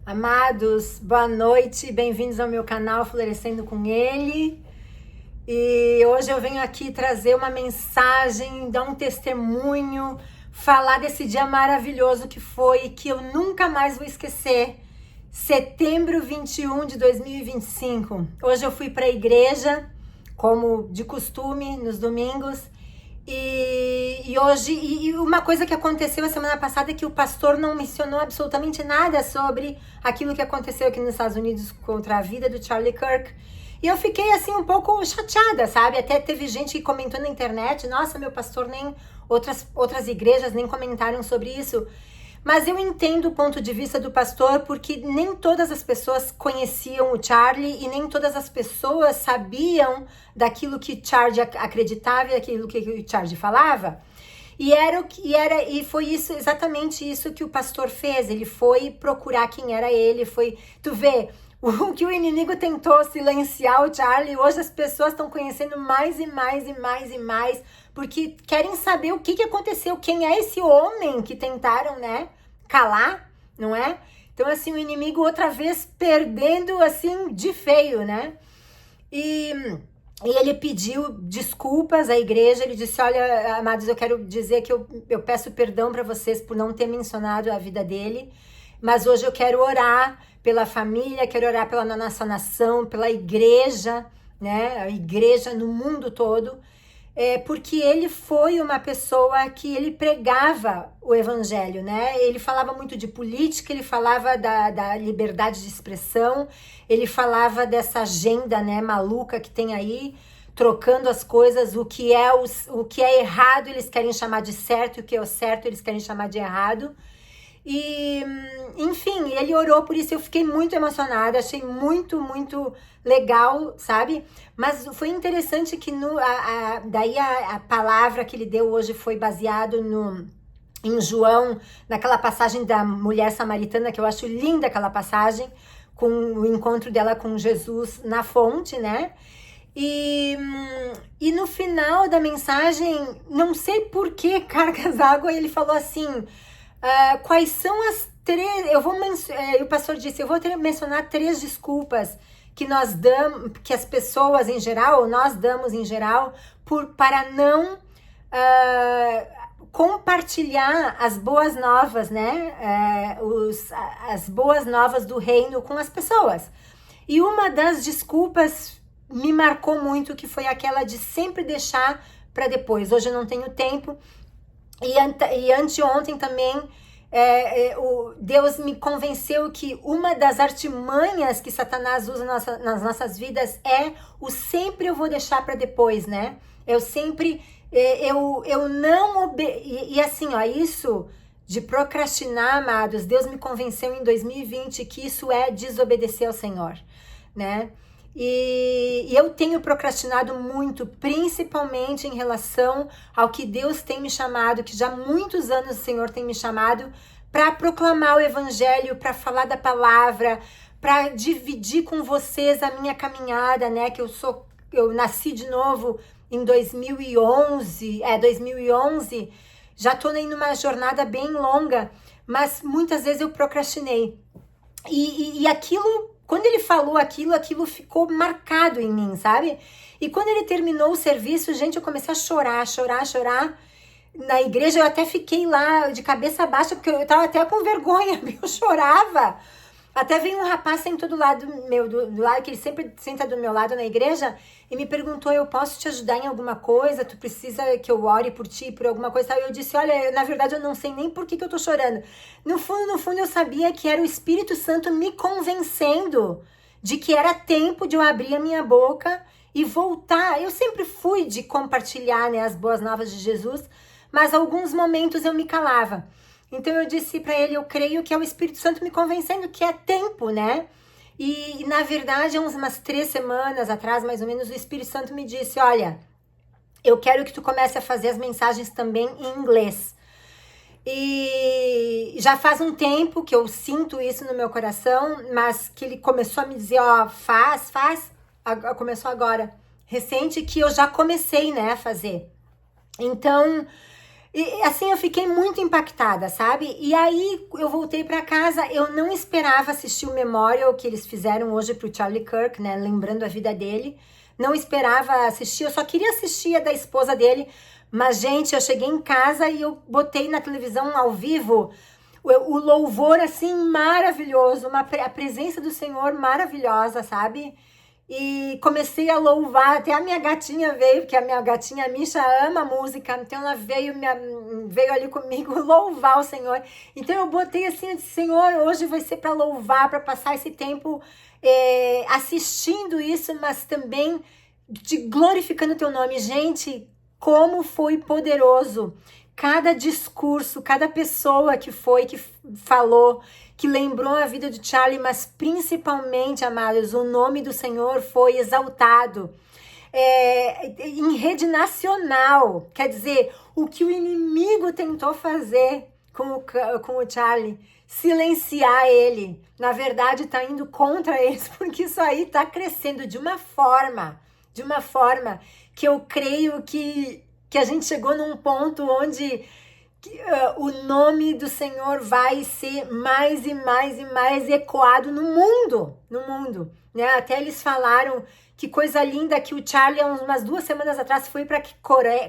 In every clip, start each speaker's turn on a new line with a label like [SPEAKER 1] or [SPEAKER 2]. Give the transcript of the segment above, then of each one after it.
[SPEAKER 1] Amados, boa noite, bem-vindos ao meu canal Florescendo com Ele. E hoje eu venho aqui trazer uma mensagem, dar um testemunho, falar desse dia maravilhoso que foi, que eu nunca mais vou esquecer. Setembro 21 de 2025. Hoje eu fui para a igreja, como de costume, nos domingos. E hoje, uma coisa que aconteceu a semana passada é que o pastor não mencionou absolutamente nada sobre aquilo que aconteceu aqui nos Estados Unidos contra a vida do Charlie Kirk. E eu fiquei assim um pouco chateada, sabe? Até teve gente que comentou na internet, nossa, meu pastor nem outras igrejas nem comentaram sobre isso. Mas eu entendo o ponto de vista do pastor, porque nem todas as pessoas conheciam o Charlie e nem todas as pessoas sabiam daquilo que Charlie acreditava e daquilo que o Charlie falava. E foi isso, exatamente isso que o pastor fez. Ele foi procurar quem era ele, tu vê, o que o inimigo tentou silenciar o Charlie, hoje as pessoas estão conhecendo mais e mais e mais e mais, porque querem saber o que aconteceu, quem é esse homem que tentaram, né, calar, não é? Então, assim, o inimigo outra vez perdendo, assim, de feio, né? E ele pediu desculpas à igreja, ele disse, olha, amados, eu quero dizer que eu peço perdão para vocês por não ter mencionado a vida dele, mas hoje eu quero orar pela família, quero orar pela nossa nação, pela igreja, né, a igreja no mundo todo, porque ele foi uma pessoa que ele pregava o evangelho, né, ele falava muito de política, ele falava da liberdade de expressão, ele falava dessa agenda, né, maluca que tem aí, trocando as coisas, o que é errado eles querem chamar de certo, e o que é o certo eles querem chamar de errado. E, enfim, ele orou por isso, eu fiquei muito emocionada, achei muito, muito legal, sabe? Mas foi interessante que daí a palavra que ele deu hoje foi baseado em João, naquela passagem da mulher samaritana, que eu acho linda aquela passagem, com o encontro dela com Jesus na fonte, né? E no final da mensagem, não sei por que cargas d'água, ele falou assim... quais são as três... o pastor disse, eu vou mencionar 3 desculpas que nós damos, que as pessoas em geral, nós damos em geral, para não compartilhar as boas novas, né? As boas novas do reino com as pessoas. E uma das desculpas me marcou muito, que foi aquela de sempre deixar para depois. Hoje eu não tenho tempo. E anteontem também, Deus me convenceu que uma das artimanhas que Satanás usa nas nossas vidas é o sempre eu vou deixar para depois, né? Eu sempre, eu não... E assim, ó, isso de procrastinar, amados, Deus me convenceu em 2020 que isso é desobedecer ao Senhor, né? E eu tenho procrastinado muito, principalmente em relação ao que Deus tem me chamado, que já há muitos anos o Senhor tem me chamado para proclamar o evangelho, para falar da palavra, para dividir com vocês a minha caminhada, né? Que eu nasci de novo em 2011, já tô aí numa jornada bem longa, mas muitas vezes eu procrastinei. E aquilo... Quando ele falou aquilo ficou marcado em mim, sabe? E quando ele terminou o serviço, gente, eu comecei a chorar. Na igreja eu até fiquei lá de cabeça baixa, porque eu tava até com vergonha, eu chorava. Até veio um rapaz sentou do lado meu, do lado que ele sempre senta do meu lado na igreja, e me perguntou, eu posso te ajudar em alguma coisa? Tu precisa que eu ore por ti, por alguma coisa? E eu disse, olha, na verdade eu não sei nem por que eu tô chorando. No fundo eu sabia que era o Espírito Santo me convencendo de que era tempo de eu abrir a minha boca e voltar. Eu sempre fui de compartilhar, né, as boas novas de Jesus, mas alguns momentos eu me calava. Então eu disse para ele, eu creio que é o Espírito Santo me convencendo que é tempo, né? E na verdade, umas 3 semanas atrás, mais ou menos, o Espírito Santo me disse, olha, eu quero que tu comece a fazer as mensagens também em inglês. E já faz um tempo que eu sinto isso no meu coração, mas que ele começou a me dizer, ó, faz, começou agora, recente, que eu já comecei, né, a fazer. Então... E assim, eu fiquei muito impactada, sabe? E aí eu voltei pra casa, eu não esperava assistir o memorial que eles fizeram hoje pro Charlie Kirk, né? Lembrando a vida dele. Não esperava assistir, eu só queria assistir a da esposa dele. Mas, gente, eu cheguei em casa e eu botei na televisão ao vivo o louvor, assim, maravilhoso. A presença do Senhor maravilhosa, sabe? E comecei a louvar, até a minha gatinha veio, porque a minha gatinha, a Misha, ama música, então ela veio ali comigo louvar o Senhor. Então eu botei assim, eu disse, Senhor, hoje vai ser para louvar, para passar esse tempo assistindo isso, mas também glorificando o teu nome. Gente, como foi poderoso cada discurso, cada pessoa que falou, que lembrou a vida de Charlie, mas principalmente, amados, o nome do Senhor foi exaltado em rede nacional. Quer dizer, o que o inimigo tentou fazer com o Charlie, silenciar ele, na verdade está indo contra eles, porque isso aí está crescendo de uma forma que eu creio que a gente chegou num ponto onde o nome do Senhor vai ser mais e mais e mais ecoado no mundo, né? Até eles falaram que coisa linda que o Charlie, há umas 2 semanas atrás, foi para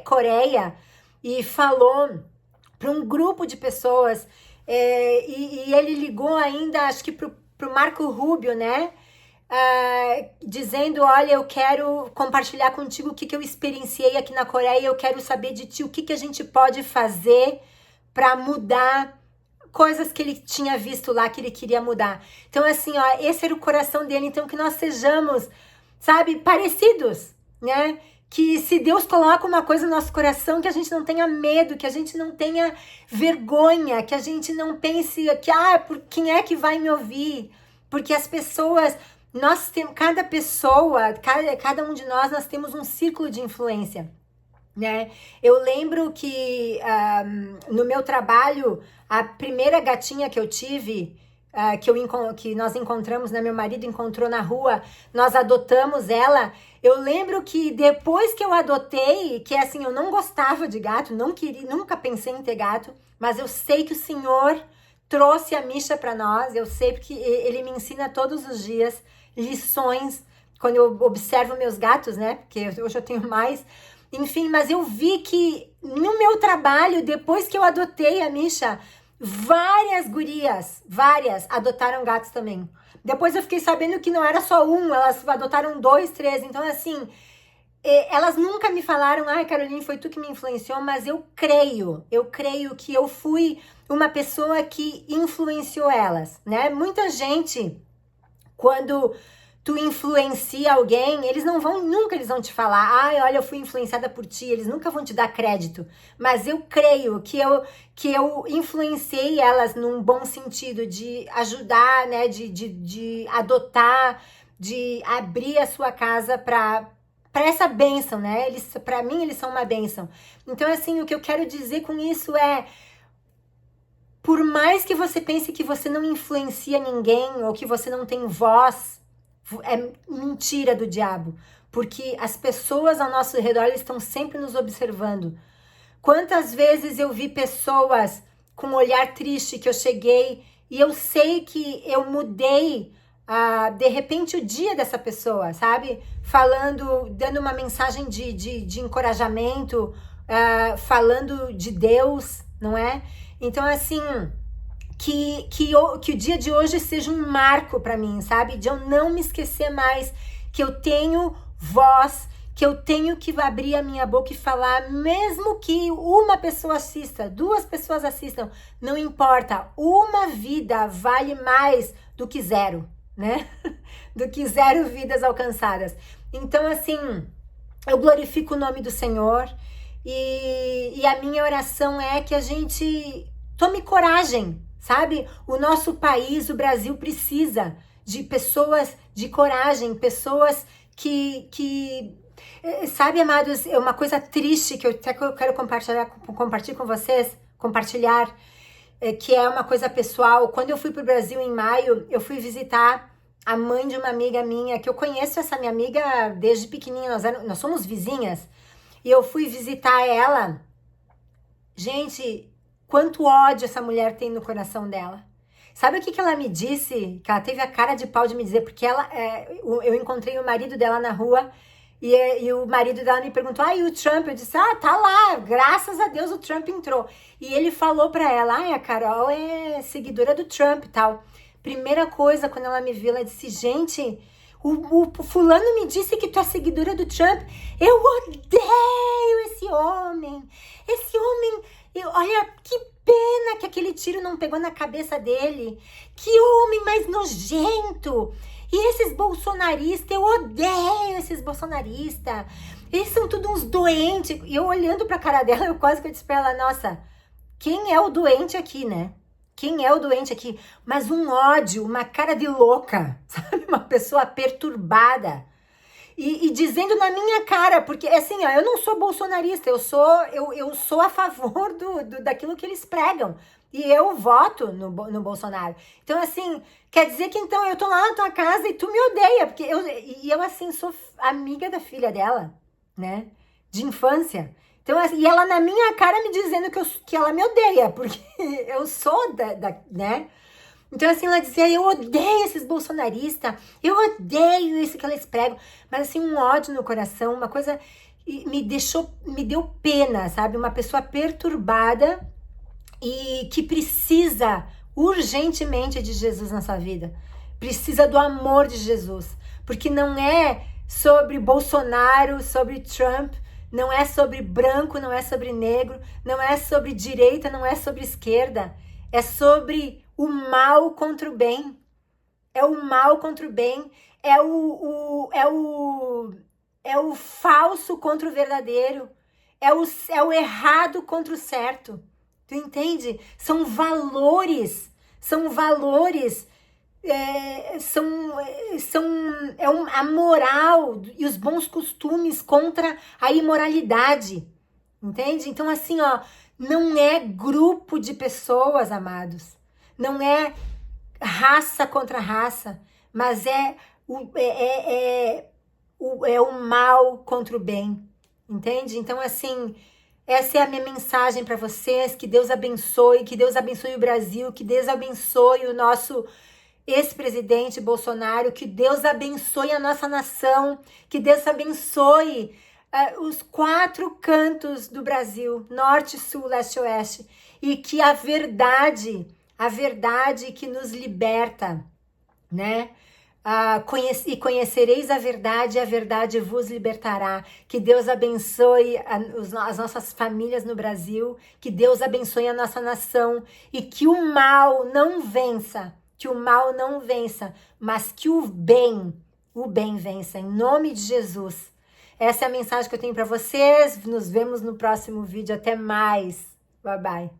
[SPEAKER 1] Coreia e falou para um grupo de pessoas, e ele ligou ainda, acho que pro Marco Rubio, né? Dizendo, olha, eu quero compartilhar contigo o que eu experienciei aqui na Coreia, eu quero saber de ti o que a gente pode fazer para mudar coisas que ele tinha visto lá, que ele queria mudar. Então, assim, ó, esse era o coração dele. Então, que nós sejamos, sabe, parecidos, né? Que se Deus coloca uma coisa no nosso coração, que a gente não tenha medo, que a gente não tenha vergonha, que a gente não pense que, por quem é que vai me ouvir? Porque as pessoas, nós temos, cada pessoa, cada um de nós temos um círculo de influência, né? Eu lembro que no meu trabalho, a primeira gatinha que eu tive, que nós encontramos, né? Meu marido encontrou na rua, nós adotamos ela. Eu lembro que depois que eu adotei, que assim, eu não gostava de gato, não queria, nunca pensei em ter gato, mas eu sei que o Senhor trouxe a Misha para nós, eu sei porque ele me ensina todos os dias lições, quando eu observo meus gatos, né? Porque hoje eu tenho mais. Enfim, mas eu vi que no meu trabalho, depois que eu adotei a Misha, várias gurias, adotaram gatos também. Depois eu fiquei sabendo que não era só um, elas adotaram 2, 3. Então, assim, elas nunca me falaram, Caroline, foi tu que me influenciou, mas eu creio que eu fui uma pessoa que influenciou elas, né? Muita gente, quando tu influencia alguém, nunca eles vão te falar, olha, eu fui influenciada por ti, eles nunca vão te dar crédito, mas eu creio que eu influenciei elas num bom sentido, de ajudar, né, de adotar, de abrir a sua casa para essa bênção, né, para mim eles são uma bênção. Então, assim, o que eu quero dizer com isso é, por mais que você pense que você não influencia ninguém, ou que você não tem voz, é mentira do diabo, porque as pessoas ao nosso redor estão sempre nos observando. Quantas vezes eu vi pessoas com um olhar triste, que eu cheguei e eu sei que eu mudei de repente o dia dessa pessoa, sabe? Falando, dando uma mensagem de encorajamento, falando de Deus, não é? Então, assim, que o dia de hoje seja um marco para mim, sabe? De eu não me esquecer mais que eu tenho voz, que eu tenho que abrir a minha boca e falar, mesmo que uma pessoa assista, 2 pessoas assistam, não importa, uma vida vale mais do que 0, né? Do que 0 vidas alcançadas. Então, assim, eu glorifico o nome do Senhor e a minha oração é que a gente tome coragem, sabe? O nosso país, o Brasil, precisa de pessoas de coragem, pessoas que sabe, amados, é uma coisa triste que eu quero compartilhar com vocês, que é uma coisa pessoal. Quando eu fui para o Brasil em maio, eu fui visitar a mãe de uma amiga minha, que eu conheço essa minha amiga desde pequenininha, nós somos vizinhas, e eu fui visitar ela, Gente, quanto ódio essa mulher tem no coração dela. Sabe o que ela me disse? Que ela teve a cara de pau de me dizer, porque eu encontrei o marido dela na rua e o marido dela me perguntou, e o Trump? Eu disse, tá lá, graças a Deus o Trump entrou. E ele falou pra ela, a Carol é seguidora do Trump e tal. Primeira coisa, quando ela me viu, ela disse, gente, o fulano me disse que tu é seguidora do Trump. Eu odeio esse homem. Esse homem, olha, que pena que aquele tiro não pegou na cabeça dele. Que homem mais nojento. E esses bolsonaristas, eu odeio esses bolsonaristas. Eles são tudo uns doentes. E eu olhando pra cara dela, eu quase que eu disse pra ela, nossa, quem é o doente aqui, né? Quem é o doente aqui? Mas um ódio, uma cara de louca, sabe? Uma pessoa perturbada. E dizendo na minha cara, porque assim, eu não sou bolsonarista, eu sou a favor daquilo que eles pregam. E eu voto no Bolsonaro. Então, assim, quer dizer que então eu tô lá na tua casa e tu me odeia, porque eu assim, sou amiga da filha dela, né? De infância. Então, assim, e ela na minha cara me dizendo que ela me odeia, porque eu sou né? Então, assim, ela dizia, eu odeio esses bolsonaristas, eu odeio isso que eles pregam. Mas, assim, um ódio no coração, uma coisa me deu pena, sabe? Uma pessoa perturbada e que precisa urgentemente de Jesus na sua vida. Precisa do amor de Jesus. Porque não é sobre Bolsonaro, sobre Trump, não é sobre branco, não é sobre negro, não é sobre direita, não é sobre esquerda. É sobre o mal contra o bem. É o mal contra o bem. É o falso contra o verdadeiro. É o errado contra o certo. Tu entende? São valores. São valores. A moral e os bons costumes contra a imoralidade. Entende? Então, assim, não é grupo de pessoas, amados. Não é raça contra raça, mas é o mal contra o bem. Entende? Então, assim, essa é a minha mensagem para vocês. Que Deus abençoe o Brasil, que Deus abençoe o nosso ex-presidente Bolsonaro, que Deus abençoe a nossa nação, que Deus abençoe os 4 cantos do Brasil, norte, sul, leste e oeste, e que a verdade que nos liberta, né? E conhecereis a verdade vos libertará. Que Deus abençoe as nossas famílias no Brasil, que Deus abençoe a nossa nação e que o mal não vença, mas que o bem vença, em nome de Jesus. Essa é a mensagem que eu tenho para vocês. Nos vemos no próximo vídeo. Até mais. Bye, bye.